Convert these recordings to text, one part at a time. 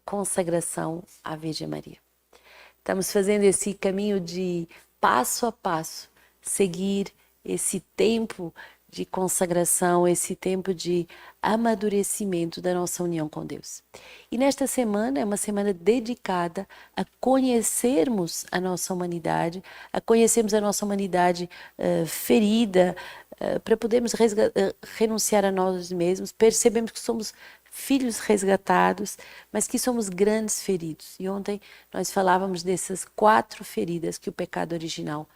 consagração à Virgem Maria. Estamos fazendo esse caminho de passo a passo, seguir esse tempo de consagração, esse tempo de amadurecimento da nossa união com Deus. E nesta semana é uma semana dedicada a conhecermos a nossa humanidade, ferida, para podermos renunciar a nós mesmos, percebemos que somos filhos resgatados, mas que somos grandes feridos. E ontem nós falávamos dessas 4 feridas que o pecado original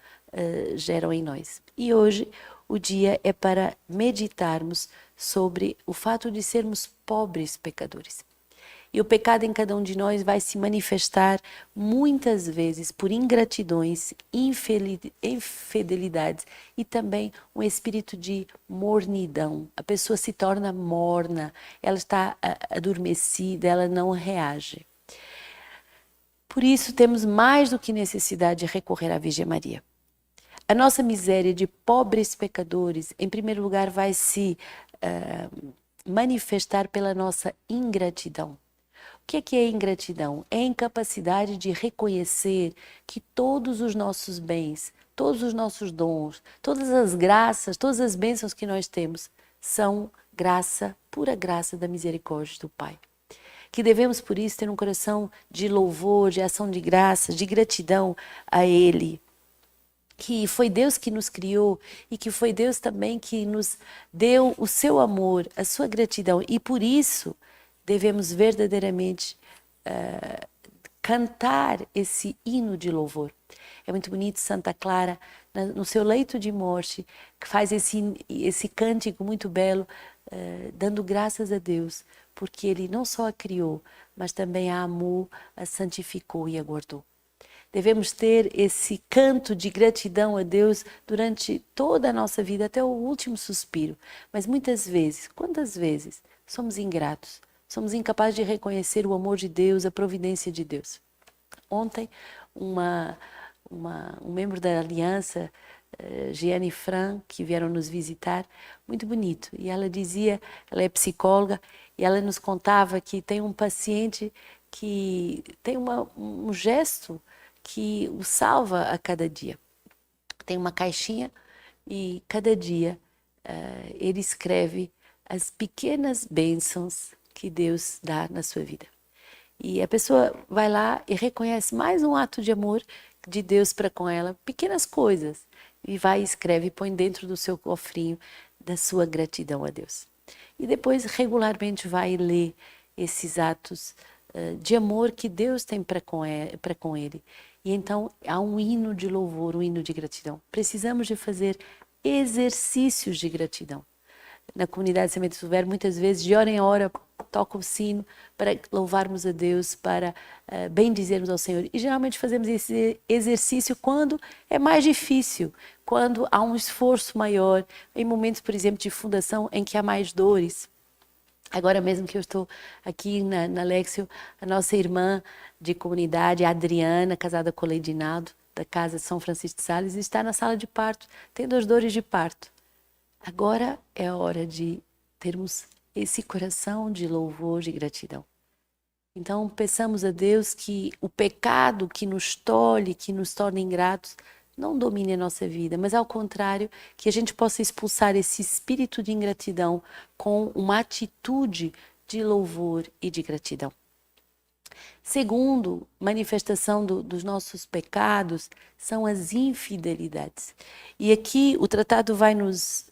geram em nós. E hoje o dia é para meditarmos sobre o fato de sermos pobres pecadores. E o pecado em cada um de nós vai se manifestar muitas vezes por ingratidões, infidelidades e também um espírito de mornidão. A pessoa se torna morna, ela está adormecida, ela não reage. Por isso temos mais do que necessidade de recorrer à Virgem Maria. A nossa miséria de pobres pecadores, em primeiro lugar, vai se manifestar pela nossa ingratidão. O que é ingratidão? É a incapacidade de reconhecer que todos os nossos bens, todos os nossos dons, todas as graças, todas as bênçãos que nós temos são graça, pura graça da misericórdia do Pai. Que devemos, por isso, ter um coração de louvor, de ação de graça, de gratidão a Ele. Que foi Deus que nos criou e que foi Deus também que nos deu o seu amor, a sua gratidão. E por isso devemos verdadeiramente cantar esse hino de louvor. É muito bonito Santa Clara, no seu leito de morte, que faz esse cântico muito belo, dando graças a Deus, porque Ele não só a criou, mas também a amou, a santificou e a guardou. Devemos ter esse canto de gratidão a Deus durante toda a nossa vida, até o último suspiro. Mas muitas vezes, quantas vezes, somos ingratos, somos incapazes de reconhecer o amor de Deus, a providência de Deus. Ontem, um membro da Aliança, Giane Fran, que vieram nos visitar, muito bonito. E ela dizia, ela é psicóloga, e ela nos contava que tem um paciente que tem um gesto que o salva a cada dia. Tem uma caixinha e cada dia ele escreve as pequenas bênçãos que Deus dá na sua vida. E a pessoa vai lá e reconhece mais um ato de amor de Deus para com ela, pequenas coisas, e vai e escreve e põe dentro do seu cofrinho da sua gratidão a Deus. E depois regularmente vai ler esses atos de amor que Deus tem para com ele. E então há um hino de louvor, um hino de gratidão. Precisamos de fazer exercícios de gratidão. Na comunidade de Semente do Verbo, muitas vezes, de hora em hora, toca o sino para louvarmos a Deus, para bendizermos ao Senhor. E geralmente fazemos esse exercício quando é mais difícil, quando há um esforço maior, em momentos, por exemplo, de fundação em que há mais dores. Agora mesmo que eu estou aqui na Lexio, a nossa irmã de comunidade, a Adriana, casada com o Leidinaldo, da casa de São Francisco de Sales, está na sala de parto, tendo as dores de parto. Agora é a hora de termos esse coração de louvor, de gratidão. Então, peçamos a Deus que o pecado que nos tolhe, que nos torna ingratos, não domine a nossa vida, mas ao contrário, que a gente possa expulsar esse espírito de ingratidão com uma atitude de louvor e de gratidão. Segundo, manifestação dos nossos pecados são as infidelidades. E aqui o tratado vai nos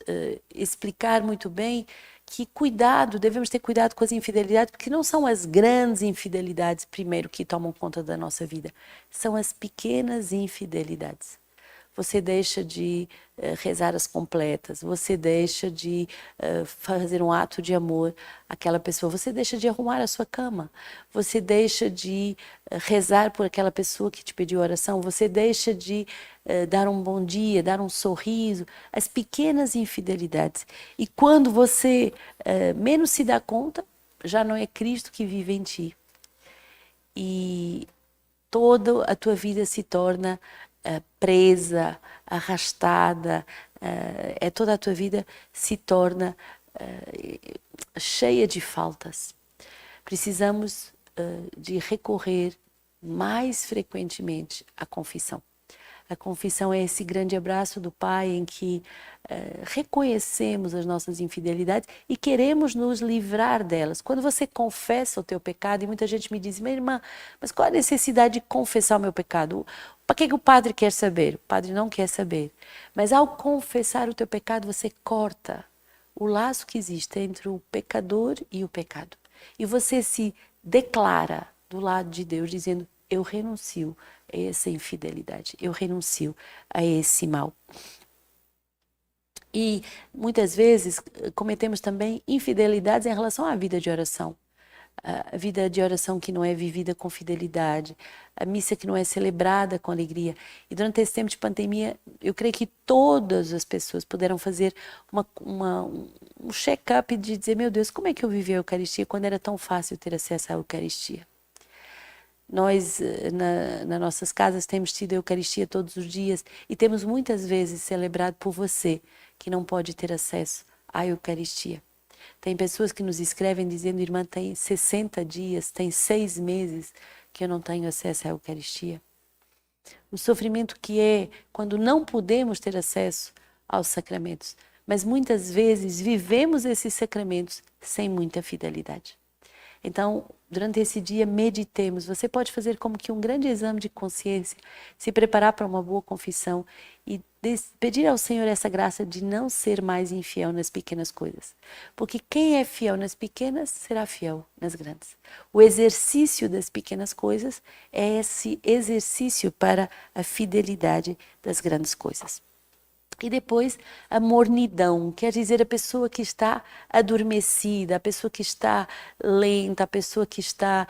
explicar muito bem que devemos ter cuidado com as infidelidades, porque não são as grandes infidelidades, primeiro, que tomam conta da nossa vida, são as pequenas infidelidades. Você deixa de rezar as completas, você deixa de fazer um ato de amor àquela pessoa, você deixa de arrumar a sua cama, você deixa de rezar por aquela pessoa que te pediu oração, você deixa de dar um bom dia, dar um sorriso, as pequenas infidelidades. E quando você menos se dá conta, já não é Cristo que vive em ti. E toda a tua vida se torna presa, arrastada, toda a tua vida se torna cheia de faltas. Precisamos de recorrer mais frequentemente à confissão. A confissão é esse grande abraço do Pai em que reconhecemos as nossas infidelidades e queremos nos livrar delas. Quando você confessa o teu pecado, e muita gente me diz, minha irmã, mas qual a necessidade de confessar o meu pecado? Para que o padre quer saber? O padre não quer saber. Mas ao confessar o teu pecado, você corta o laço que existe entre o pecador e o pecado. E você se declara do lado de Deus, dizendo, eu renuncio a essa infidelidade, eu renuncio a esse mal. E muitas vezes cometemos também infidelidades em relação à vida de oração. A vida de oração que não é vivida com fidelidade, a missa que não é celebrada com alegria. E durante esse tempo de pandemia, eu creio que todas as pessoas puderam fazer um check-up de dizer, meu Deus, como é que eu vivi a Eucaristia quando era tão fácil ter acesso à Eucaristia? Nós, nas nossas casas, temos tido a Eucaristia todos os dias e temos muitas vezes celebrado por você que não pode ter acesso à Eucaristia. Tem pessoas que nos escrevem dizendo, irmã, tem 60 dias, tem 6 meses que eu não tenho acesso à Eucaristia. O sofrimento que é quando não podemos ter acesso aos sacramentos, mas muitas vezes vivemos esses sacramentos sem muita fidelidade. Então, durante esse dia, meditemos. Você pode fazer como que um grande exame de consciência, se preparar para uma boa confissão e pedir ao Senhor essa graça de não ser mais infiel nas pequenas coisas. Porque quem é fiel nas pequenas, será fiel nas grandes. O exercício das pequenas coisas é esse exercício para a fidelidade das grandes coisas. E depois a mornidão, quer dizer a pessoa que está adormecida, a pessoa que está lenta, a pessoa que está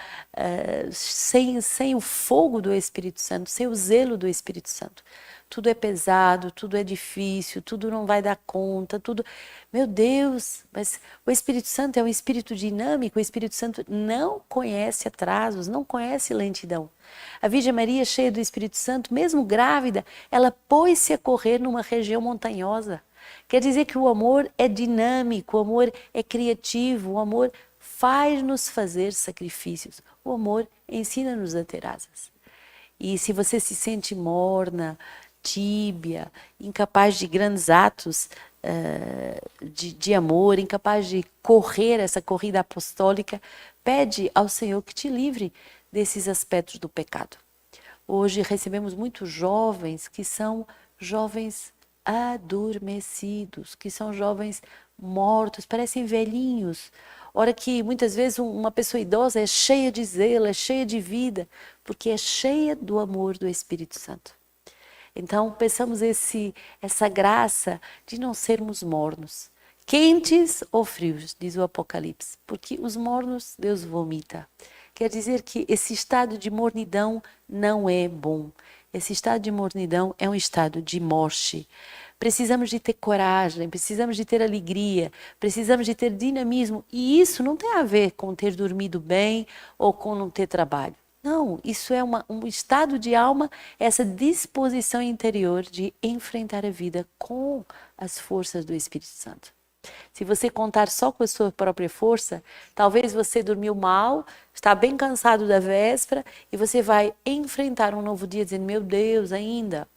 sem o fogo do Espírito Santo, sem o zelo do Espírito Santo. Tudo é pesado, tudo é difícil, tudo não vai dar conta, tudo... Meu Deus, mas o Espírito Santo é um Espírito dinâmico, o Espírito Santo não conhece atrasos, não conhece lentidão. A Virgem Maria, cheia do Espírito Santo, mesmo grávida, ela pôs-se a correr numa região montanhosa. Quer dizer que o amor é dinâmico, o amor é criativo, o amor faz-nos fazer sacrifícios. O amor ensina-nos a ter asas. E se você se sente morna, tíbia, incapaz de grandes atos de amor, incapaz de correr essa corrida apostólica, pede ao Senhor que te livre desses aspectos do pecado. Hoje recebemos muitos jovens que são jovens adormecidos, que são jovens mortos, parecem velhinhos. Ora que muitas vezes uma pessoa idosa é cheia de zelo, é cheia de vida, porque é cheia do amor do Espírito Santo. Então, peçamos essa graça de não sermos mornos, quentes ou frios, diz o Apocalipse, porque os mornos Deus vomita. Quer dizer que esse estado de mornidão não é bom. Esse estado de mornidão é um estado de morte. Precisamos de ter coragem, precisamos de ter alegria, precisamos de ter dinamismo. E isso não tem a ver com ter dormido bem ou com não ter trabalho. Não, isso é um estado de alma, essa disposição interior de enfrentar a vida com as forças do Espírito Santo. Se você contar só com a sua própria força, talvez você dormiu mal, está bem cansado da véspera e você vai enfrentar um novo dia dizendo, meu Deus, ainda.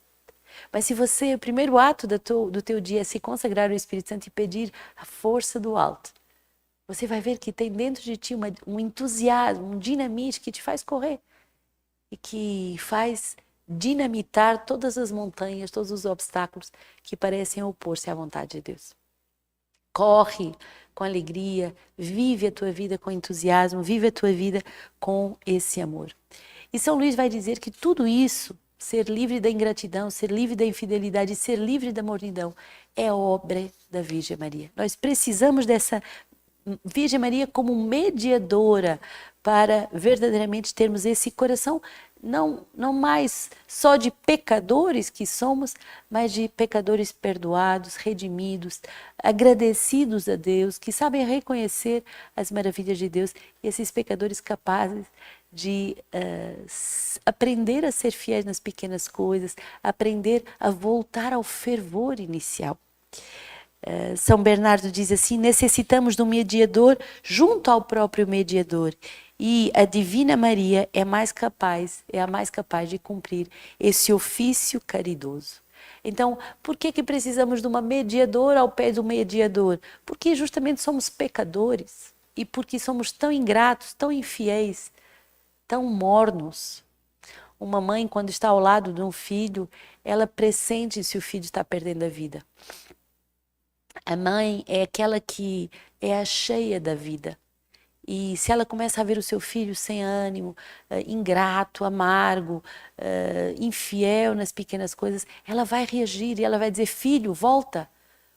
Mas se você, o primeiro ato do teu dia é se consagrar ao Espírito Santo e pedir a força do alto, você vai ver que tem dentro de ti um entusiasmo, um dinamismo que te faz correr e que faz dinamitar todas as montanhas, todos os obstáculos que parecem opor-se à vontade de Deus. Corre com alegria, vive a tua vida com entusiasmo, vive a tua vida com esse amor. E São Luís vai dizer que tudo isso, ser livre da ingratidão, ser livre da infidelidade, ser livre da mornidão, é obra da Virgem Maria. Nós precisamos dessa Virgem Maria como mediadora para verdadeiramente termos esse coração, não mais só de pecadores que somos, mas de pecadores perdoados, redimidos, agradecidos a Deus, que sabem reconhecer as maravilhas de Deus, e esses pecadores capazes de aprender a ser fiéis nas pequenas coisas, aprender a voltar ao fervor inicial. São Bernardo diz assim, necessitamos de um mediador junto ao próprio mediador. E a Divina Maria é a mais capaz de cumprir esse ofício caridoso. Então, por que precisamos de uma mediadora ao pé do mediador? Porque justamente somos pecadores e porque somos tão ingratos, tão infiéis, tão mornos. Uma mãe, quando está ao lado de um filho, ela pressente se o filho está perdendo a vida. A mãe é aquela que é a cheia da vida. E se ela começa a ver o seu filho sem ânimo, ingrato, amargo, infiel nas pequenas coisas, ela vai reagir e ela vai dizer: filho, volta.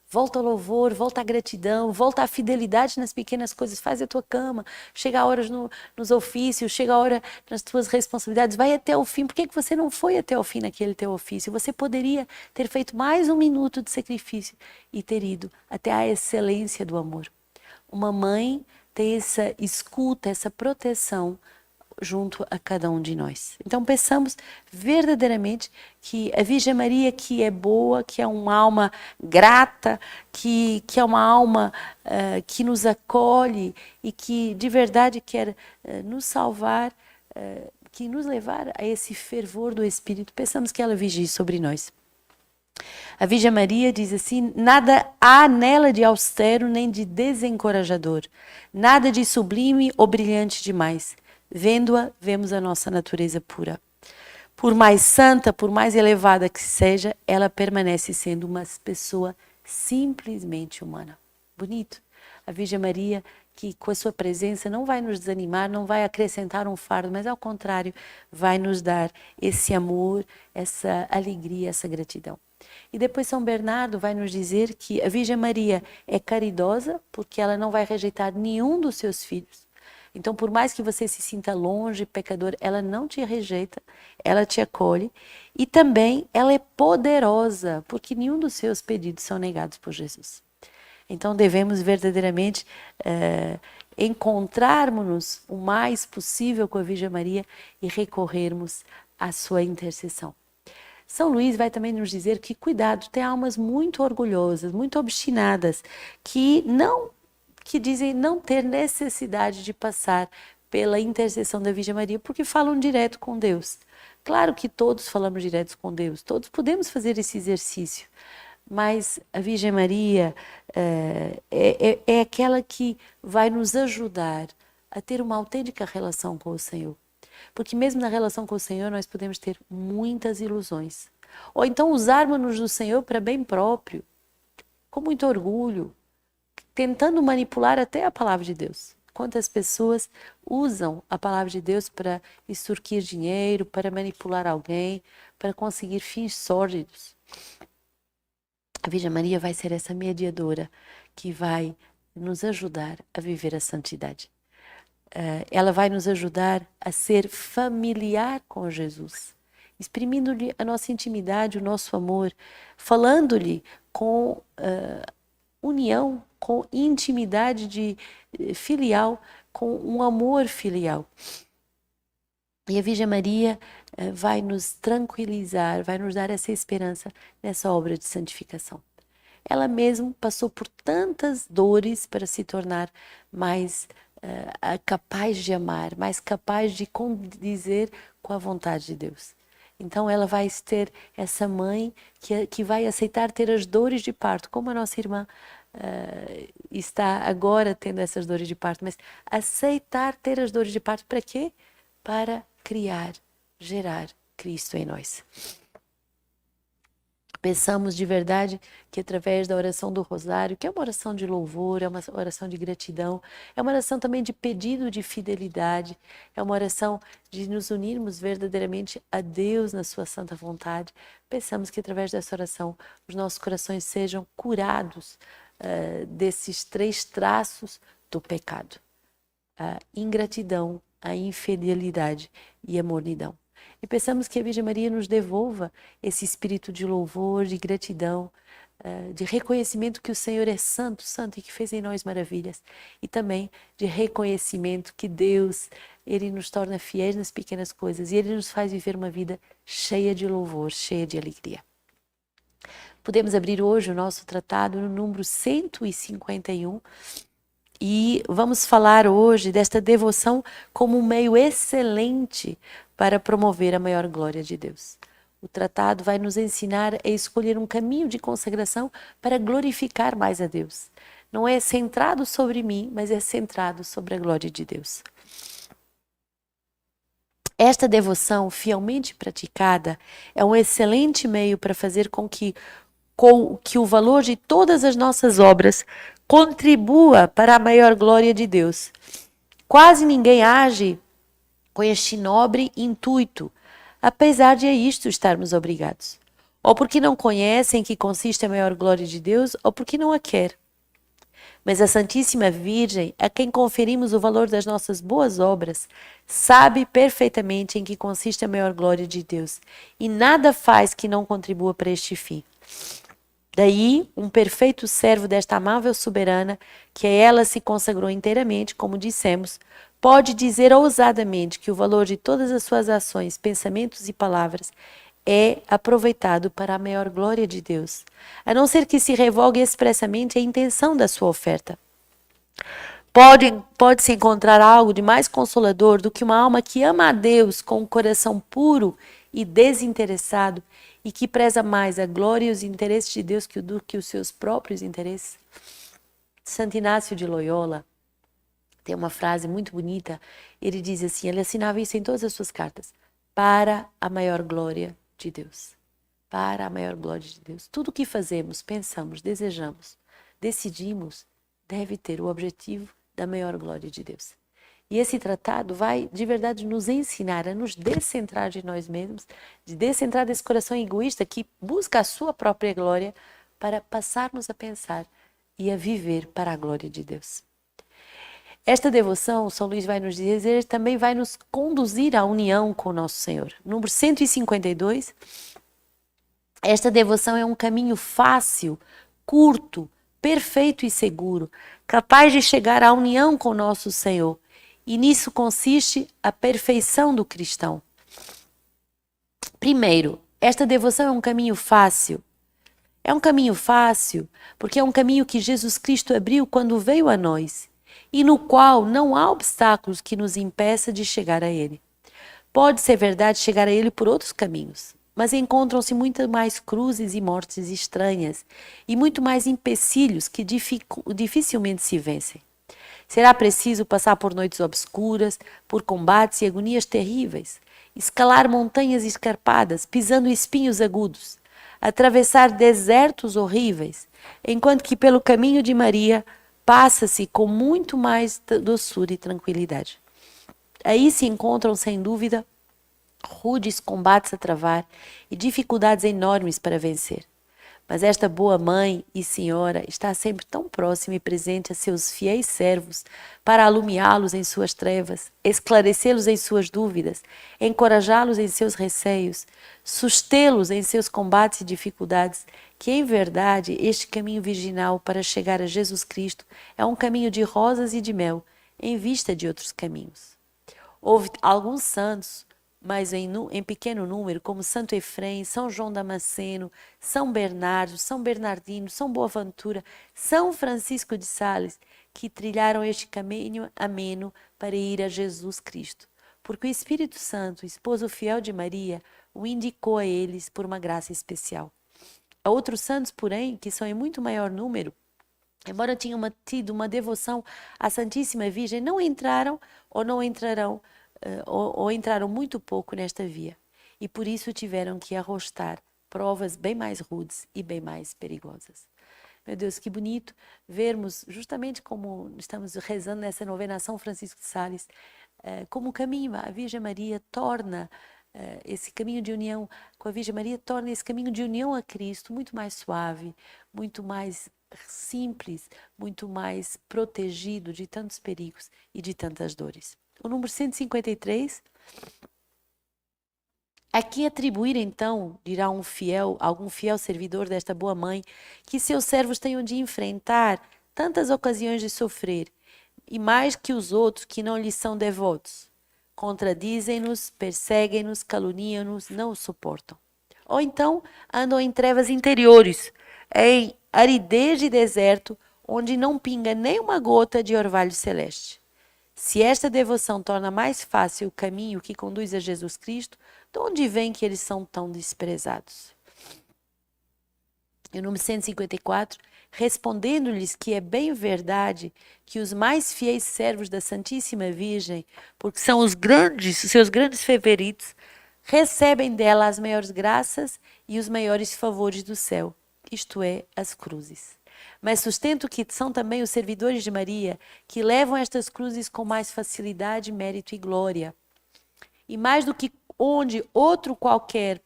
Volta ao louvor, volta à gratidão, volta à fidelidade nas pequenas coisas, faz a tua cama, chega a horas nos ofícios, chega a hora nas tuas responsabilidades, vai até o fim. Por que você não foi até o fim naquele teu ofício? Você poderia ter feito mais um minuto de sacrifício e ter ido até a excelência do amor. Uma mãe tem essa escuta, essa proteção junto a cada um de nós. Então peçamos verdadeiramente que a Virgem Maria, que é boa, que é uma alma grata, que é uma alma que nos acolhe e que de verdade quer nos salvar, que nos levar a esse fervor do Espírito, peçamos que ela vigie sobre nós. A Virgem Maria diz assim: nada há nela de austero nem de desencorajador, nada de sublime ou brilhante demais. Vendo-a, vemos a nossa natureza pura. Por mais santa, por mais elevada que seja, ela permanece sendo uma pessoa simplesmente humana. Bonito. A Virgem Maria, que com a sua presença não vai nos desanimar, não vai acrescentar um fardo, mas ao contrário, vai nos dar esse amor, essa alegria, essa gratidão. E depois São Bernardo vai nos dizer que a Virgem Maria é caridosa, porque ela não vai rejeitar nenhum dos seus filhos. Então, por mais que você se sinta longe, pecador, ela não te rejeita, ela te acolhe. E também ela é poderosa, porque nenhum dos seus pedidos são negados por Jesus. Então, devemos verdadeiramente encontrarmos-nos o mais possível com a Virgem Maria e recorrermos à sua intercessão. São Luís vai também nos dizer que, cuidado, tem almas muito orgulhosas, muito obstinadas, que dizem não ter necessidade de passar pela intercessão da Virgem Maria, porque falam direto com Deus. Claro que todos falamos direto com Deus, todos podemos fazer esse exercício, mas a Virgem Maria é aquela que vai nos ajudar a ter uma autêntica relação com o Senhor. Porque mesmo na relação com o Senhor nós podemos ter muitas ilusões. Ou então usarmos-nos do Senhor para bem próprio, com muito orgulho, tentando manipular até a palavra de Deus. Quantas pessoas usam a palavra de Deus para extorquir dinheiro, para manipular alguém, para conseguir fins sórdidos. A Virgem Maria vai ser essa mediadora que vai nos ajudar a viver a santidade. Ela vai nos ajudar a ser familiar com Jesus, exprimindo-lhe a nossa intimidade, o nosso amor, falando-lhe com união, com intimidade filial, com um amor filial. E a Virgem Maria vai nos tranquilizar, vai nos dar essa esperança nessa obra de santificação. Ela mesma passou por tantas dores para se tornar mais capaz de amar, mais capaz de condizer com a vontade de Deus. Então ela vai ter essa mãe que vai aceitar ter as dores de parto, como a nossa irmã está agora tendo essas dores de parto, mas aceitar ter as dores de parto para quê? Para criar, gerar Cristo em nós. Pensamos de verdade que através da oração do Rosário, que é uma oração de louvor, é uma oração de gratidão, é uma oração também de pedido de fidelidade, é uma oração de nos unirmos verdadeiramente a Deus na sua santa vontade. Pensamos que através dessa oração os nossos corações sejam curados desses 3 traços do pecado: a ingratidão, a infidelidade e a mornidão. E pensamos que a Virgem Maria nos devolva esse espírito de louvor, de gratidão, de reconhecimento que o Senhor é santo, santo e que fez em nós maravilhas. E também de reconhecimento que Deus, Ele nos torna fiéis nas pequenas coisas e Ele nos faz viver uma vida cheia de louvor, cheia de alegria. Podemos abrir hoje o nosso tratado no número 151, E vamos falar hoje desta devoção como um meio excelente para promover a maior glória de Deus. O tratado vai nos ensinar a escolher um caminho de consagração para glorificar mais a Deus. Não é centrado sobre mim, mas é centrado sobre a glória de Deus. Esta devoção fielmente praticada é um excelente meio para fazer com que o valor de todas as nossas obras contribua para a maior glória de Deus. Quase ninguém age com este nobre intuito, apesar de a isto estarmos obrigados. Ou porque não conhecem em que consiste a maior glória de Deus, ou porque não a quer. Mas a Santíssima Virgem, a quem conferimos o valor das nossas boas obras, sabe perfeitamente em que consiste a maior glória de Deus, e nada faz que não contribua para este fim. Daí, um perfeito servo desta amável soberana, que a ela se consagrou inteiramente, como dissemos, pode dizer ousadamente que o valor de todas as suas ações, pensamentos e palavras é aproveitado para a maior glória de Deus, a não ser que se revogue expressamente a intenção da sua oferta. Pode-se encontrar algo de mais consolador do que uma alma que ama a Deus com um coração puro e desinteressado e que preza mais a glória e os interesses de Deus do que os seus próprios interesses? Santo Inácio de Loyola tem uma frase muito bonita. Ele diz assim, ele assinava isso em todas as suas cartas: para a maior glória de Deus. Para a maior glória de Deus. Tudo o que fazemos, pensamos, desejamos, decidimos, deve ter o objetivo da maior glória de Deus. E esse tratado vai, de verdade, nos ensinar a nos descentrar de nós mesmos, de descentrar desse coração egoísta que busca a sua própria glória, para passarmos a pensar e a viver para a glória de Deus. Esta devoção, São Luís vai nos dizer, também vai nos conduzir à união com o nosso Senhor. Número 152, esta devoção é um caminho fácil, curto, perfeito e seguro, capaz de chegar à união com o nosso Senhor. E nisso consiste a perfeição do cristão. Primeiro, esta devoção é um caminho fácil. É um caminho fácil porque é um caminho que Jesus Cristo abriu quando veio a nós e no qual não há obstáculos que nos impeça de chegar a Ele. Pode ser verdade chegar a Ele por outros caminhos, mas encontram-se muito mais cruzes e mortes estranhas e muito mais empecilhos que dificilmente se vencem. Será preciso passar por noites obscuras, por combates e agonias terríveis, escalar montanhas escarpadas, pisando espinhos agudos, atravessar desertos horríveis, enquanto que pelo caminho de Maria passa-se com muito mais doçura e tranquilidade. Aí se encontram, sem dúvida, rudes combates a travar e dificuldades enormes para vencer. Mas esta boa mãe e senhora está sempre tão próxima e presente a seus fiéis servos para alumiá-los em suas trevas, esclarecê-los em suas dúvidas, encorajá-los em seus receios, sustê-los em seus combates e dificuldades, que em verdade este caminho virginal para chegar a Jesus Cristo é um caminho de rosas e de mel, em vista de outros caminhos. Houve alguns santos, mas em pequeno número, como Santo Efrem, São João Damasceno, São Bernardo, São Bernardino, São Boaventura, São Francisco de Sales, que trilharam este caminho ameno para ir a Jesus Cristo, porque o Espírito Santo, esposo fiel de Maria, o indicou a eles por uma graça especial. Há outros santos, porém, que são em muito maior número, embora tenham tido uma devoção à Santíssima Virgem, não entraram ou não entrarão ou entraram muito pouco nesta via, e por isso tiveram que arrostar provas bem mais rudes e bem mais perigosas. Meu Deus, que bonito vermos, justamente como estamos rezando nessa novena São Francisco de Sales, como o caminho, a Virgem Maria torna esse caminho de união com a Virgem Maria, torna esse caminho de união a Cristo muito mais suave, muito mais simples, muito mais protegido de tantos perigos e de tantas dores. O número 153, aqui atribuir então, dirá algum fiel servidor desta boa mãe, que seus servos tenham de enfrentar tantas ocasiões de sofrer, e mais que os outros que não lhes são devotos. Contradizem-nos, perseguem-nos, caluniam-nos, não os suportam. Ou então andam em trevas interiores, em aridez de deserto, onde não pinga nem uma gota de orvalho celeste. Se esta devoção torna mais fácil o caminho que conduz a Jesus Cristo, de onde vem que eles são tão desprezados? E o número 154, respondendo-lhes que é bem verdade que os mais fiéis servos da Santíssima Virgem, porque são os seus grandes favoritos, recebem dela as maiores graças e os maiores favores do céu, isto é, as cruzes. Mas sustento que são também os servidores de Maria, que levam estas cruzes com mais facilidade, mérito e glória. E mais do que onde outro qualquer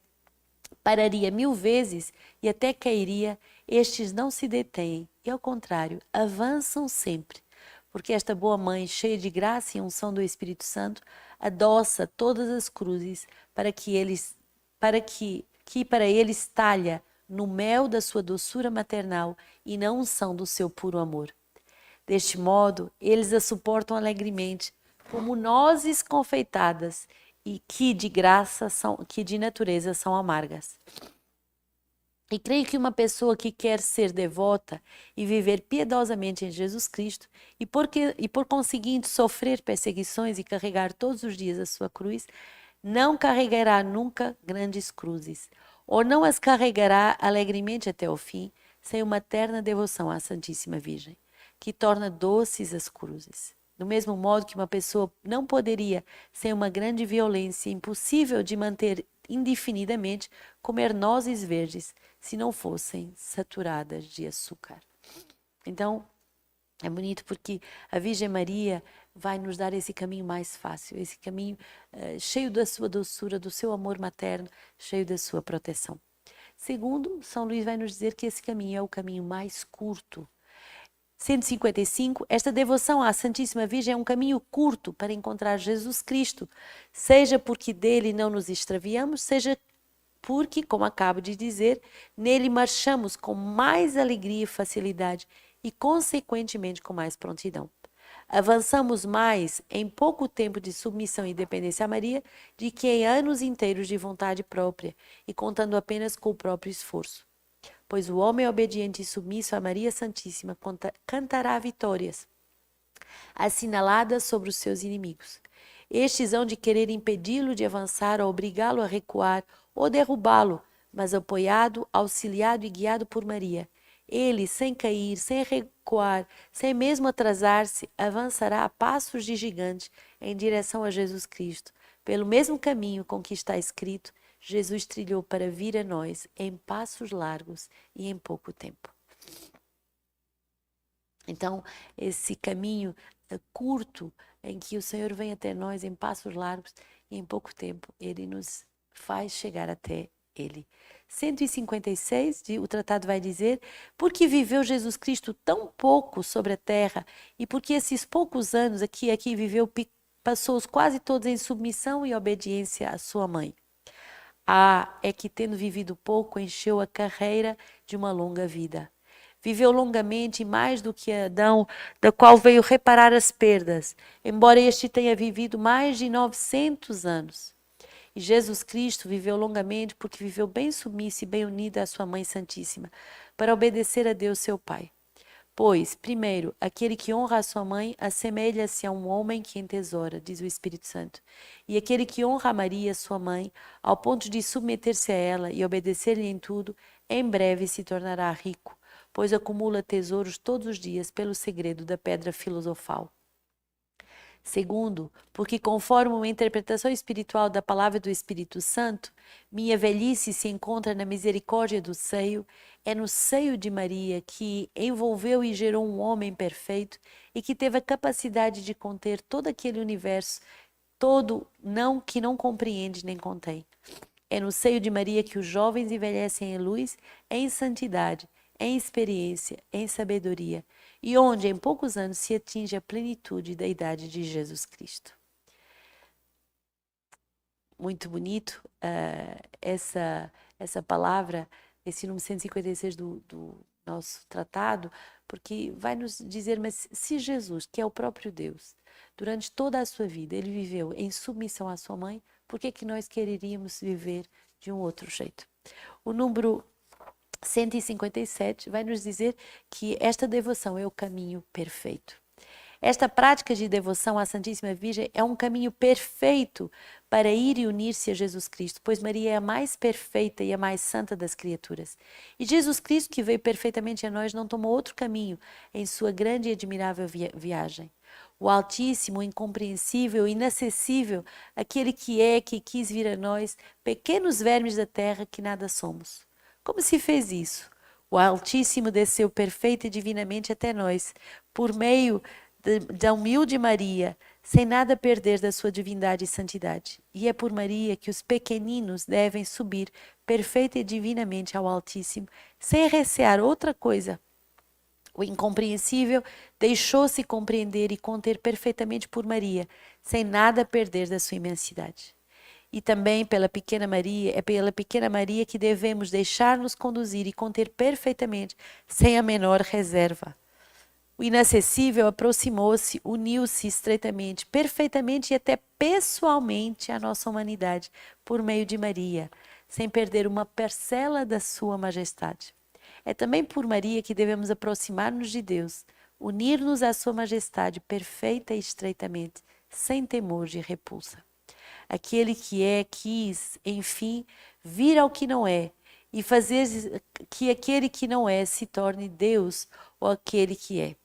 pararia 1000 vezes e até cairia, estes não se detêm e, ao contrário, avançam sempre, porque esta boa mãe, cheia de graça e unção do Espírito Santo, adoça todas as cruzes para eles talha no mel da sua doçura maternal e na unção do seu puro amor. Deste modo, eles a suportam alegremente, como nozes confeitadas, e que de natureza são amargas. E creio que uma pessoa que quer ser devota e viver piedosamente em Jesus Cristo e por conseguinte sofrer perseguições e carregar todos os dias a sua cruz, não carregará nunca grandes cruzes, ou não as carregará alegremente até o fim, sem uma terna devoção à Santíssima Virgem, que torna doces as cruzes. Do mesmo modo que uma pessoa não poderia, sem uma grande violência impossível de manter indefinidamente, comer nozes verdes, se não fossem saturadas de açúcar. Então, é bonito porque a Virgem Maria vai nos dar esse caminho mais fácil, esse caminho cheio da sua doçura, do seu amor materno, cheio da sua proteção. Segundo, São Luís vai nos dizer que esse caminho é o caminho mais curto. 155, esta devoção à Santíssima Virgem é um caminho curto para encontrar Jesus Cristo, seja porque dele não nos extraviamos, seja porque, como acabo de dizer, nele marchamos com mais alegria e facilidade e, consequentemente, com mais prontidão. Avançamos mais em pouco tempo de submissão e dependência a Maria do que em anos inteiros de vontade própria e contando apenas com o próprio esforço. Pois o homem obediente e submisso a Maria Santíssima cantará vitórias, assinaladas sobre os seus inimigos. Estes hão de querer impedi-lo de avançar ou obrigá-lo a recuar ou derrubá-lo, mas apoiado, auxiliado e guiado por Maria. Ele, sem cair, sem recuar, sem mesmo atrasar-se, avançará a passos de gigante em direção a Jesus Cristo, pelo mesmo caminho com que está escrito: Jesus trilhou para vir a nós em passos largos e em pouco tempo. Então, esse caminho curto em que o Senhor vem até nós em passos largos e em pouco tempo, Ele nos faz chegar até Ele. 156, o tratado vai dizer: porque viveu Jesus Cristo tão pouco sobre a terra e porque esses poucos anos aqui viveu, passou-os quase todos em submissão e obediência à sua mãe. É que tendo vivido pouco, encheu a carreira de uma longa vida. Viveu longamente mais do que Adão, da qual veio reparar as perdas, embora este tenha vivido mais de 900 anos. E Jesus Cristo viveu longamente porque viveu bem submisso e bem unido à sua Mãe Santíssima, para obedecer a Deus seu Pai. Pois, primeiro, aquele que honra a sua mãe assemelha-se a um homem que entesoura, diz o Espírito Santo. E aquele que honra a Maria, sua mãe, ao ponto de submeter-se a ela e obedecer-lhe em tudo, em breve se tornará rico, pois acumula tesouros todos os dias pelo segredo da pedra filosofal. Segundo, porque conforme uma interpretação espiritual da palavra do Espírito Santo, minha velhice se encontra na misericórdia do seio, é no seio de Maria que envolveu e gerou um homem perfeito e que teve a capacidade de conter todo aquele universo, que não compreende nem contém. É no seio de Maria que os jovens envelhecem em luz, em santidade, em experiência, em sabedoria, e onde em poucos anos se atinge a plenitude da idade de Jesus Cristo. Muito bonito essa palavra, esse número 156 do nosso tratado, porque vai nos dizer, mas se Jesus, que é o próprio Deus, durante toda a sua vida, ele viveu em submissão à sua mãe, por que nós quereríamos viver de um outro jeito? O número 157 vai nos dizer que esta devoção é o caminho perfeito. Esta prática de devoção à Santíssima Virgem é um caminho perfeito para ir e unir-se a Jesus Cristo, pois Maria é a mais perfeita e a mais santa das criaturas. E Jesus Cristo, que veio perfeitamente a nós, não tomou outro caminho em sua grande e admirável viagem. O Altíssimo, incompreensível, inacessível, aquele que quis vir a nós, pequenos vermes da terra que nada somos. Como se fez isso? O Altíssimo desceu perfeita e divinamente até nós, por meio da humilde Maria, sem nada perder da sua divindade e santidade. E é por Maria que os pequeninos devem subir perfeita e divinamente ao Altíssimo, sem recear outra coisa. O incompreensível deixou-se compreender e conter perfeitamente por Maria, sem nada perder da sua imensidade. E também é pela pequena Maria que devemos deixar-nos conduzir e conter perfeitamente, sem a menor reserva. O inacessível aproximou-se, uniu-se estreitamente, perfeitamente e até pessoalmente à nossa humanidade, por meio de Maria, sem perder uma parcela da sua majestade. É também por Maria que devemos aproximar-nos de Deus, unir-nos à sua majestade perfeita e estreitamente, sem temor de repulsa. Aquele que é, quis, enfim, vir ao que não é, e fazer que aquele que não é se torne Deus ou aquele que é.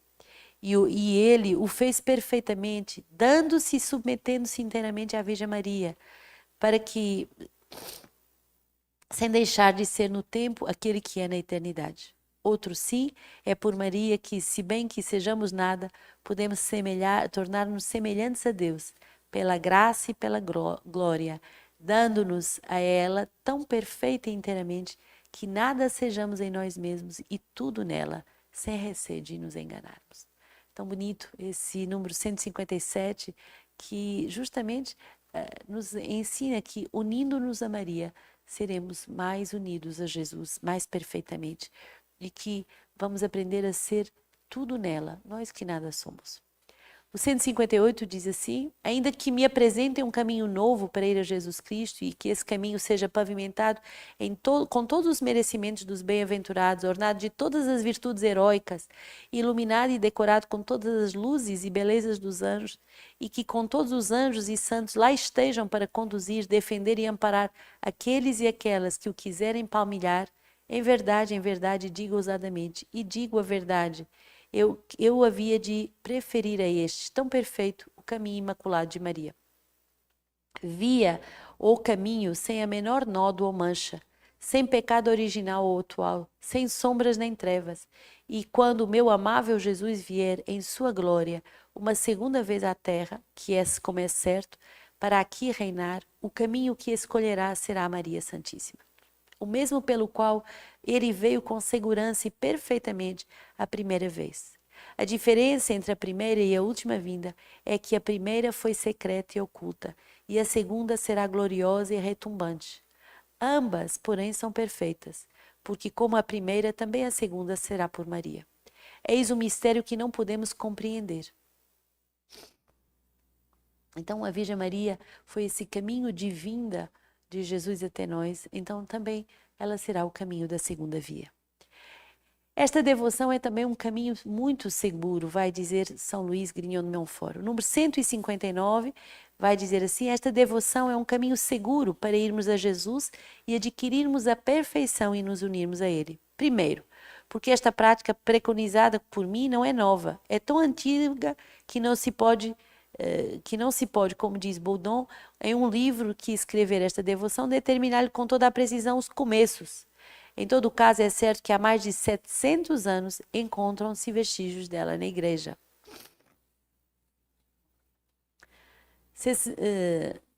E ele o fez perfeitamente, dando-se e submetendo-se inteiramente à Virgem Maria, para que, sem deixar de ser no tempo aquele que é na eternidade. Outro sim, é por Maria que, se bem que sejamos nada, podemos tornar-nos semelhantes a Deus, pela graça e pela glória, dando-nos a ela tão perfeita e inteiramente, que nada sejamos em nós mesmos e tudo nela, sem receio de nos enganarmos. Tão bonito esse número 157, que justamente nos ensina que, unindo-nos a Maria, seremos mais unidos a Jesus, mais perfeitamente, e que vamos aprender a ser tudo nela, nós que nada somos. O 158 diz assim: ainda que me apresentem um caminho novo para ir a Jesus Cristo e que esse caminho seja pavimentado com todos os merecimentos dos bem-aventurados, ornado de todas as virtudes heróicas, iluminado e decorado com todas as luzes e belezas dos anjos, e que com todos os anjos e santos lá estejam para conduzir, defender e amparar aqueles e aquelas que o quiserem palmilhar, em verdade, digo ousadamente, e digo a verdade, eu havia de preferir a este, tão perfeito, o caminho imaculado de Maria. Via o caminho sem a menor nódoa ou mancha, sem pecado original ou atual, sem sombras nem trevas. E quando o meu amável Jesus vier em sua glória, uma segunda vez à terra, que é como é certo, para aqui reinar, o caminho que escolherá será Maria Santíssima. O mesmo pelo qual ele veio com segurança e perfeitamente a primeira vez. A diferença entre a primeira e a última vinda é que a primeira foi secreta e oculta, e a segunda será gloriosa e retumbante. Ambas, porém, são perfeitas, porque como a primeira, também a segunda será por Maria. Eis um mistério que não podemos compreender. Então, a Virgem Maria foi esse caminho de vinda de Jesus até nós, então também ela será o caminho da segunda via. Esta devoção é também um caminho muito seguro, vai dizer São Luís Grignon de Montfort. O número 159 vai dizer assim: esta devoção é um caminho seguro para irmos a Jesus e adquirirmos a perfeição e nos unirmos a Ele. Primeiro, porque esta prática preconizada por mim não é nova, é tão antiga que não se pode, como diz Baudon, em um livro que escrever esta devoção, determinar-lhe com toda a precisão os começos. Em todo caso, é certo que há mais de 700 anos encontram-se vestígios dela na igreja.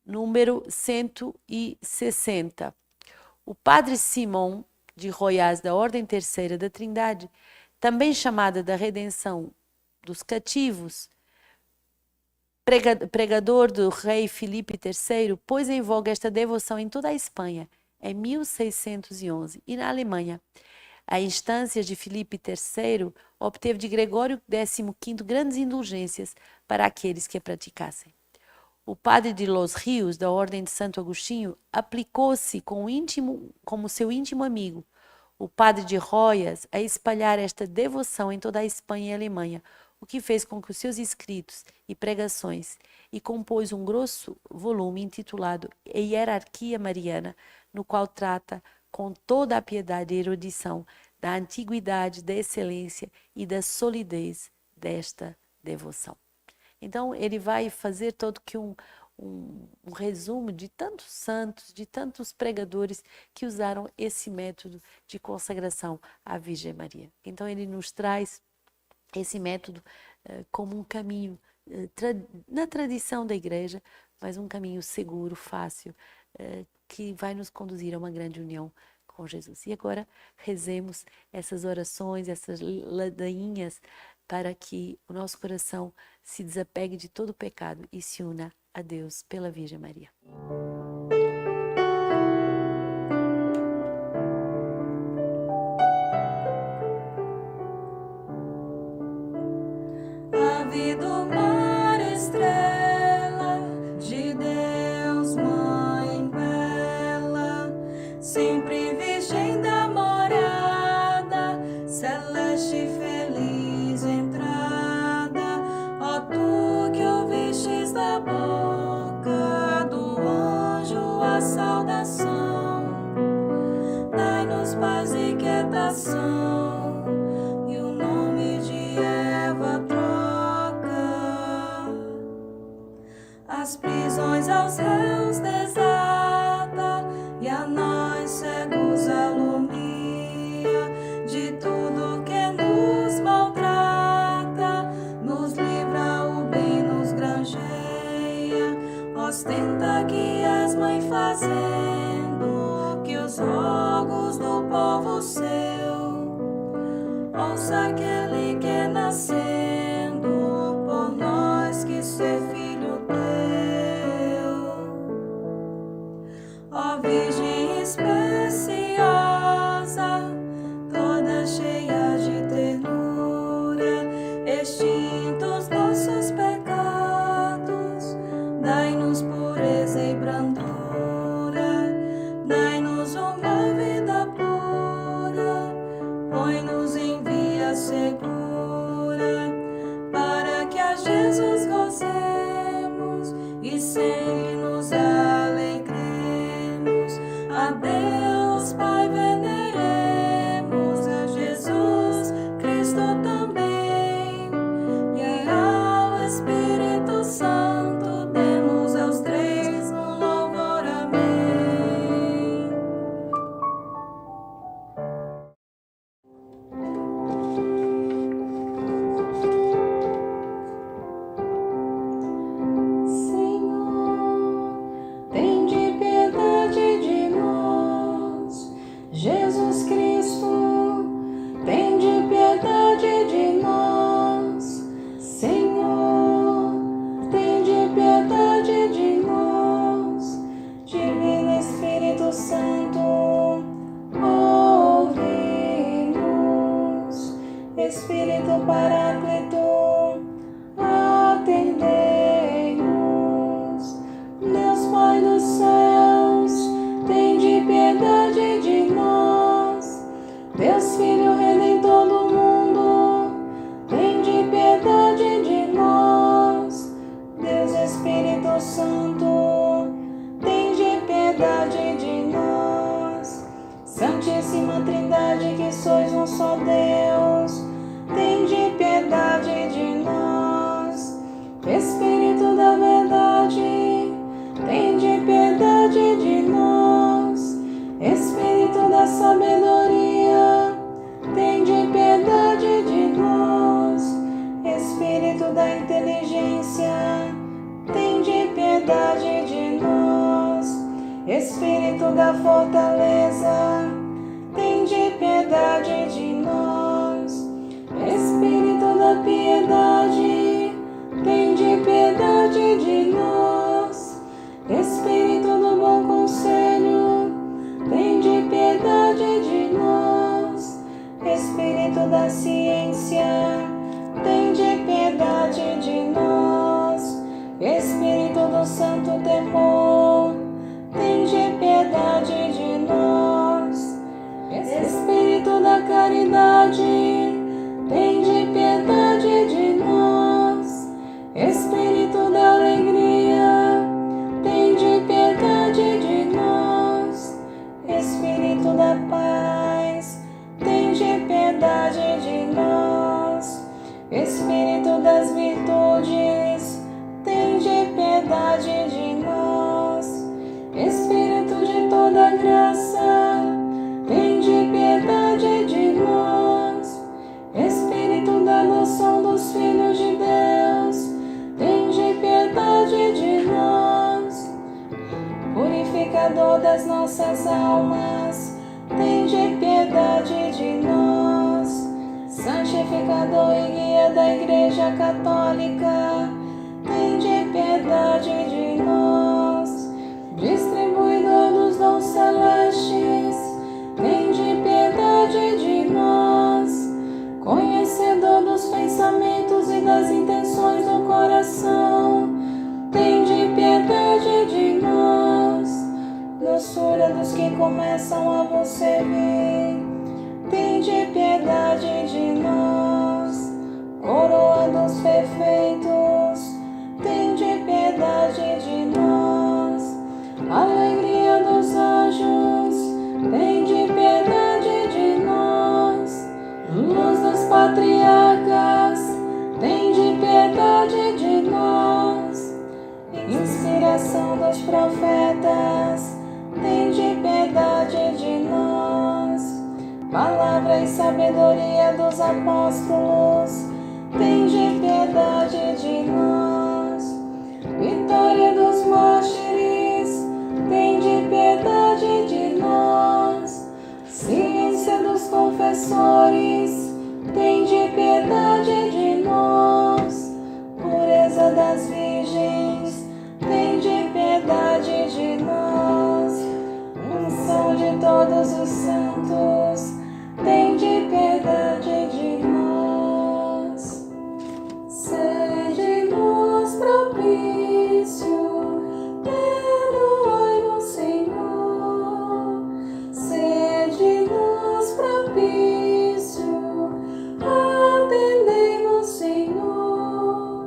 Número 160. O padre Simão de Royas, da Ordem Terceira da Trindade, também chamada da Redenção dos Cativos, pregador do rei Filipe III, pôs em voga esta devoção em toda a Espanha, em 1611, e na Alemanha. A instância de Filipe III obteve de Gregório XV grandes indulgências para aqueles que a praticassem. O padre de Los Rios, da Ordem de Santo Agostinho, aplicou-se como seu íntimo amigo. o padre de Royas a espalhar esta devoção em toda a Espanha e Alemanha, o que fez com que os seus escritos e pregações e compôs um grosso volume intitulado Hierarquia Mariana, no qual trata com toda a piedade e erudição da antiguidade, da excelência e da solidez desta devoção. Então, ele vai fazer todo que um resumo de tantos santos, de tantos pregadores que usaram esse método de consagração à Virgem Maria. Então, ele nos traz esse método como um caminho na tradição da igreja, mas um caminho seguro, fácil, que vai nos conduzir a uma grande união com Jesus. E agora rezemos essas orações, essas ladainhas, para que o nosso coração se desapegue de todo o pecado e se una a Deus pela Virgem Maria. Ave do mar, estrela de Deus, mãe bela, sempre virgem da morada, celeste e feliz entrada, ó tu que ouvistes da boca do anjo a saudação, dai-nos paz e quietação, e o nome de Eva as prisões aos réus desata, e a nós cegos alumia, de tudo que nos maltrata, nos livra o bem, nos granjeia, ostenta que és mãe fazendo, que os rogos do povo seu, ouça aquele que nascendo, por nós que ser filho teu. Ó Virgem especiosa, toda cheia de ternura, extintos nossos pecados, dai-nos pureza e brandura, dai-nos uma vida pura, põe-nos em via segura, para que a Jesus gozemos e sempre nos alegremos. A Deus Pai veneremos, a Jesus Cristo também, e ao Espírito Santo demos aos três um louvor. Amém. Senhor, tende piedade de nós. Jesus Cristo, tende piedade de nós. Senhor, tende piedade de nós. Divino Espírito Santo, ouve-nos. Espírito Paráclito, atendei-nos. Deus Pai dos céus, tende piedade de nós. Deus Filho Redentor do mundo, tende piedade de nós. Deus Espírito Santo, tende piedade de nós. Santíssima Trindade, que sois um só Deus, tende piedade de nós. Espírito da verdade, tende piedade de nós. Espírito da sabedoria, tende piedade de nós. Espírito da inteligência, tende piedade de nós. Espírito da fortaleza, tende piedade de nós. Espírito da piedade, tende piedade de nós. Espírito do bom conselho, tende piedade de nós. Espírito da ciência, tende piedade de nós. Espírito do santo temor, tende piedade de nós. Espírito caridade, tende piedade de nós. Espírito da alegria, tende piedade de nós. Espírito da paz, tende piedade de nós. Espírito das virtudes, tende piedade de nós. Espírito de toda graça, tende piedade de nós. Espírito da adoção dos filhos de Deus, tende piedade de nós. Purificador das nossas almas, tende piedade de nós. Santificador e guia da Igreja Católica, tende piedade de nós. Distribuidor dos dons celestes, tende piedade de nós. Conhecedor dos pensamentos e das intenções do coração, tende piedade de nós. Doçura dos que começam a vos servir, tende piedade de nós. Coroa dos perfeitos, tende piedade de nós. Alegria dos anjos, tende piedade de nós. Luz dos patriarcas, tende piedade de nós. Inspiração dos profetas, tende piedade de nós. Palavra e sabedoria dos apóstolos, tende piedade de nós. Vitória dos mártires, tende piedade de nós. Ciência dos confessores, tende piedade de nós. Pureza das virgens, tende piedade de nós. Unção de todos os santos, tende piedade de nós. Sede-nos propício, perdoai-nos, Senhor. Sede-nos propício, atendei-nos, Senhor.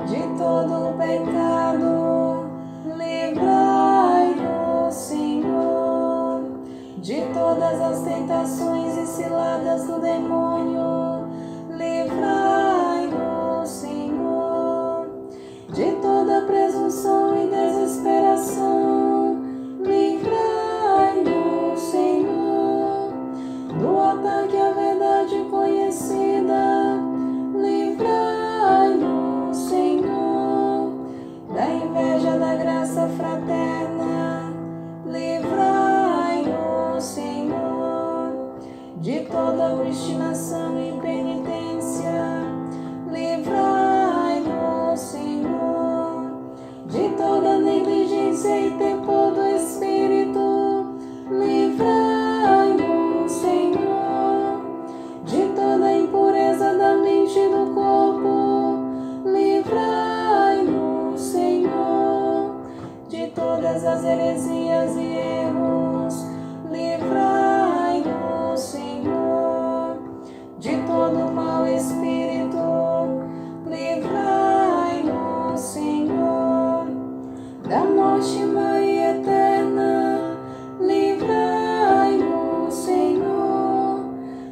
De todo o pecado, livrai-nos, Senhor. De todas as tentações e ciladas do demônio, livrai-nos, Senhor. De toda presunção e desesperação, livrai-nos, Senhor. Do ataque à verdade conhecida, livrai-nos, Senhor. Da inveja da graça fraterna, livrai-nos, Senhor. De toda obstinação e penitência, livrai-nos, Senhor. De toda negligência e temor do Espírito, livrai-nos, Senhor. De toda impureza da mente e do corpo, livrai-nos, Senhor. De todas as heresias e erros, livrai-nos, Senhor. De todo mau espírito, livrai-nos, Senhor. Da morte má e eterna, livrai-nos, Senhor.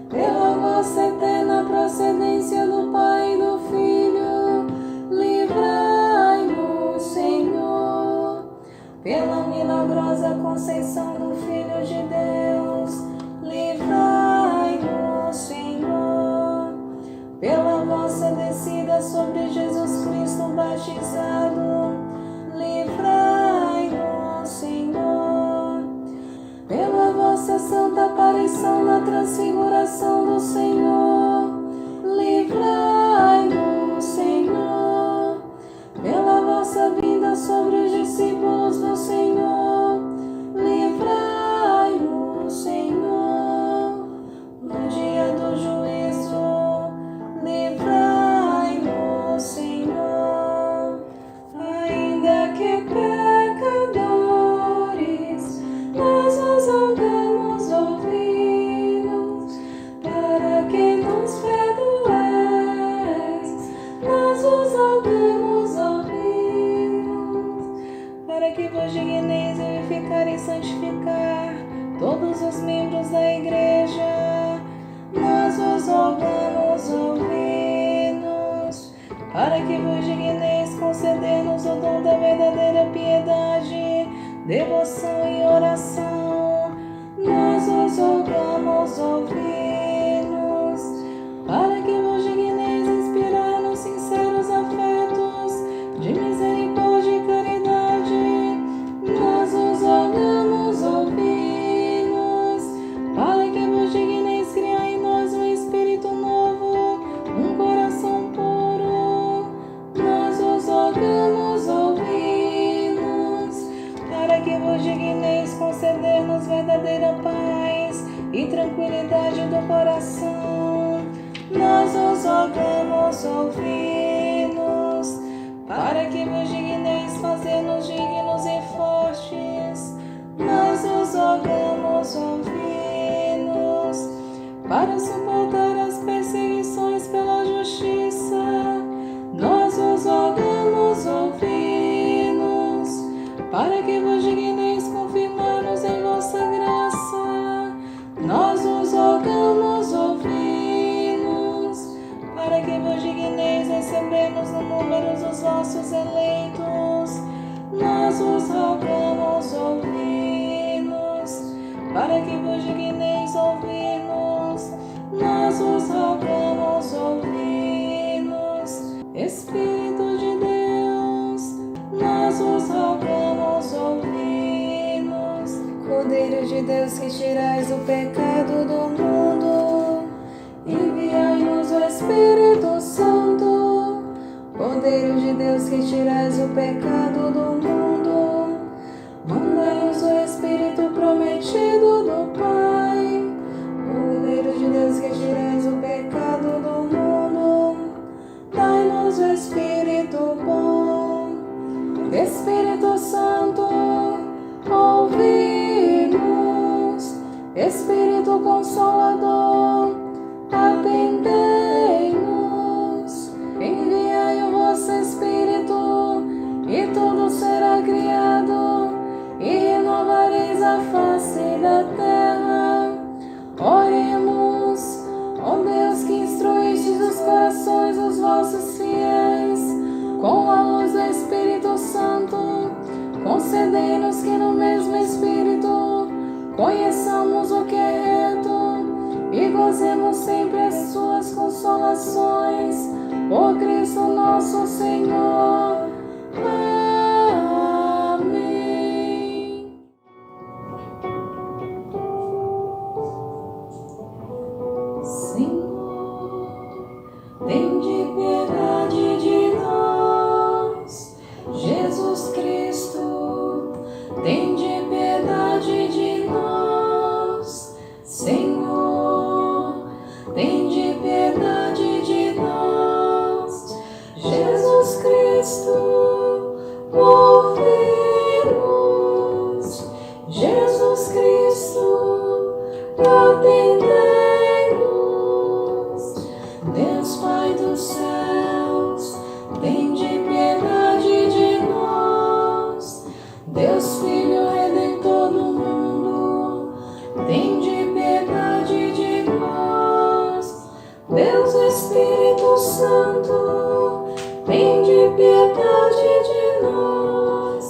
Pela vossa eterna procedência do Pai e do Filho, livrai-nos, Senhor. Pela milagrosa santificar todos os membros da igreja. Nós vos rogamos, ouvi-nos, para que vos digneis conceder-nos o dom da verdadeira piedade, devoção e oração. Nós vos rogamos, ouvi-nos, para que vos digneis inspirar-nos sinceros afetos de misericórdia e caridade. Nós vos rogamos, ouvi-nos, para que vos digneis criar em nós um espírito novo, um coração puro. Nós vos rogamos, ouvi-nos, para que vos digneis conceder-nos verdadeira paz e tranquilidade do coração. Nós vos rogamos, ouvi-nos, para que vos digneis fazer-nos dignos e fortes. Nós vos rogamos, ouvi-nos, para suportar as perseguições pela justiça. Nós vos rogamos, ouvi-nos, para que vos digneis confirmar-nos em vossa graça. Nós vos rogamos, ouvi-nos, para que vos digneis receber-nos no número dos vossos eleitos. Nós vos rogamos, ouvi-nos, para que vos digneis ouvir-nos. Nós vos rogamos, ouvi-nos. Espírito de Deus, nós vos rogamos, ouvi-nos. Cordeiro de Deus, que tirais o pecado do mundo, enviai-nos o Espírito Santo. Cordeiro de Deus, que tirais o pecado do mundo, mandai-nos o Espírito prometido do Pai. Cordeiro de Deus, que tirais o pecado do mundo, dai-nos o Espírito bom. Espírito Santo, ouvi-nos. Espírito Consolador, atendei-nos. Enviai o vosso Espírito, e tudo será criado, e renovareis a face da terra. Oremos. Ó Deus, que instruístes os corações dos vossos fiéis com a luz do Espírito Santo, concedei-nos que no mesmo Espírito conheçamos o que é reto e gozemos sempre as suas consolações. Por Cristo nosso Senhor. Amém. Senhor, tende piedade de nós. Jesus Cristo, tende piedade de nós. Senhor, tende piedade de nós. Jesus Cristo, ouve-nos. Jesus Cristo, atendei-nos. Deus Pai dos céus, tende piedade de nós. Deus Filho Redentor do mundo, tende piedade de nós. Deus Espírito Santo, tende piedade de nós.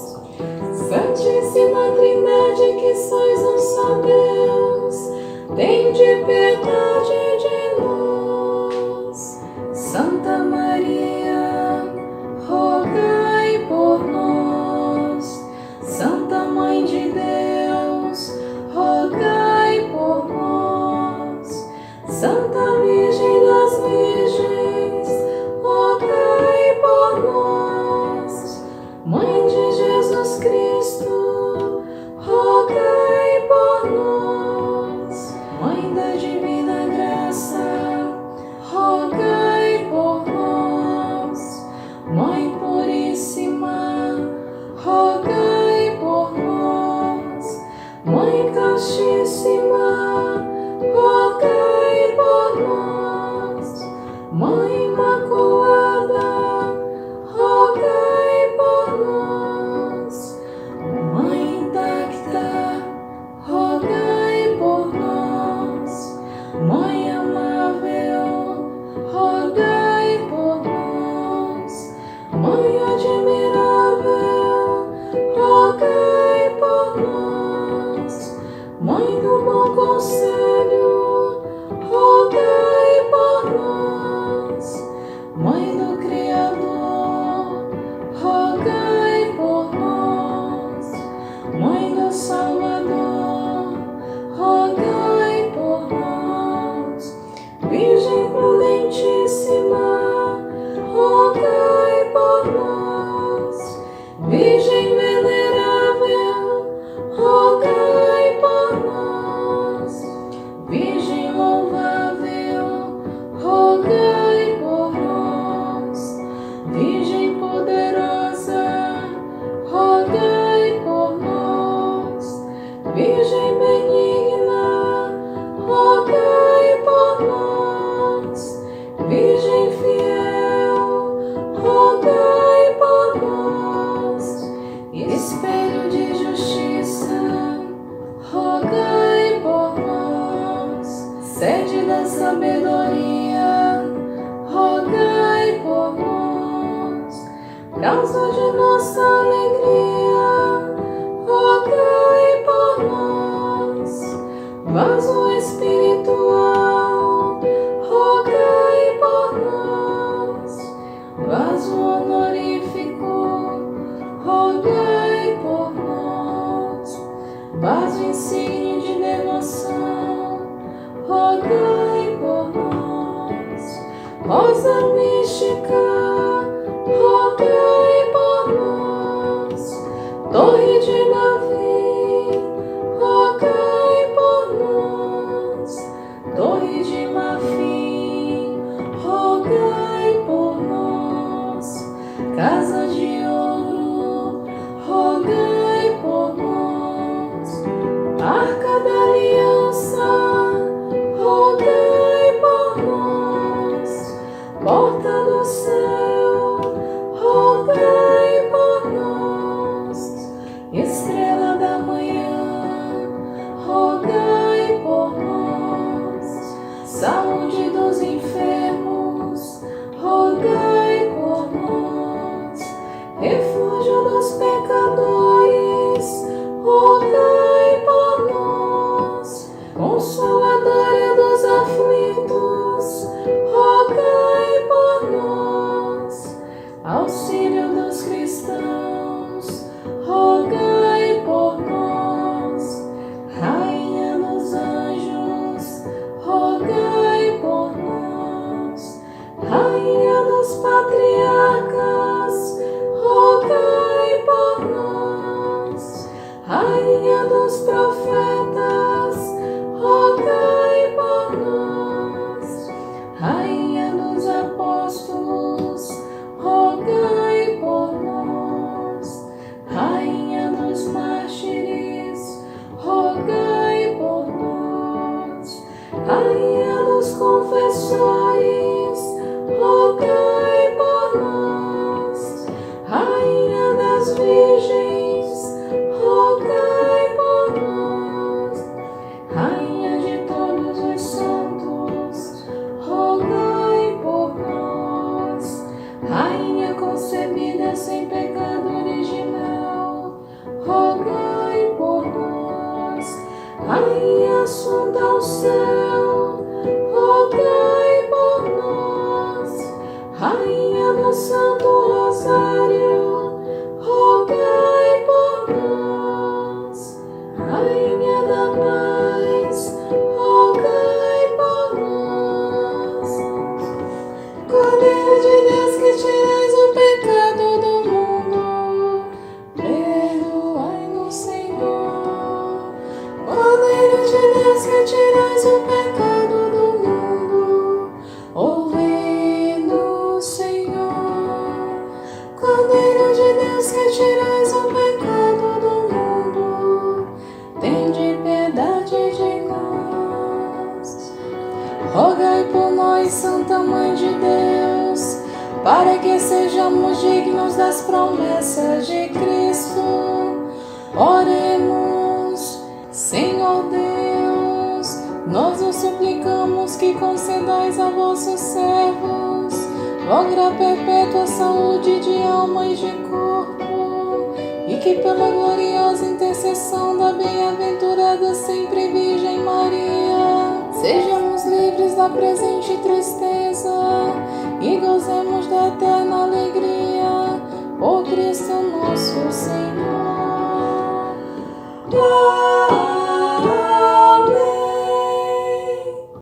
Santíssima Trindade, que sois um só Deus, tende piedade de nós. Santa Maria, rogai por nós. Santa Mãe de Deus, rogai por nós. Santa Virgem das Virgens, rogai por nós. Mãe de Jesus Cristo, rogai por nós. Mãe da Divina Graça, rogai por nós. Mãe Puríssima, rogai por nós. Mãe Castíssima, rogai por nós. Mãe Imaculada, rogai por nós. Mãe intacta, Virgem benigna, rogai por nós. Virgem fiel, rogai por nós. Espelho de justiça, rogai por nós. Sede da sabedoria, rogai por nós. Causa de nossa alegria, rogai por nós. Vaso espiritual, rogai por nós. Vaso honorífico, rogai por nós. Vaso insígne de devoção, rogai por nós. Rosa mística, rogai por nós. Torre de Davi, rogai por nós. Torre de marfim, rogai por nós. Casa de ouro, rogai por nós. Arca da aliança, rogai por nós. Porta do céu, rogai por nós. Estrela da manhã, rogai por nós. Saúde dos enfermos, rogai por nós. Refúgio dos pecadores, rogai por nós. Consoladora dos aflitos, rogai por nós. Auxílio dos cristãos, rogai por nós. Rainha dos anjos, rogai por nós. Rainha dos patriarcas, rogai por nós. Rainha dos profetas, rogai por nós. Rainha dos apóstolos, rogai por nós. Rainha dos mártires, rogai por nós. Rainha dos confessores, rogai por nós. Rainha das virgens, rogai por nós. Rainha de todos os santos, rogai por nós. Rainha concebida sem pecado original, rogai por nós. Rainha assunta ao céu, rogai por nós. Rainha do Santo Rosário, rogai por nós. Rainha da paz, rogai por nós. Cordeiro de Deus que tirais o pecado do mundo, perdoai-nos, Senhor. Cordeiro de Deus que tirais o pecado do mundo, ouve-nos, Senhor. Cordeiro de Deus que tirais o pecado do mundo, tende piedade de nós. Rogai por nós, Santa Mãe de Deus, para que sejamos dignos das promessas de Cristo. Oremos. Senhor Deus, nós vos suplicamos que concedais a vossos servos logra perpétua saúde de alma e de corpo, e que pela gloriosa intercessão da bem-aventurada sempre Virgem Maria, sejamos livres da presente tristeza e gozemos da eterna alegria, por Cristo nosso Senhor.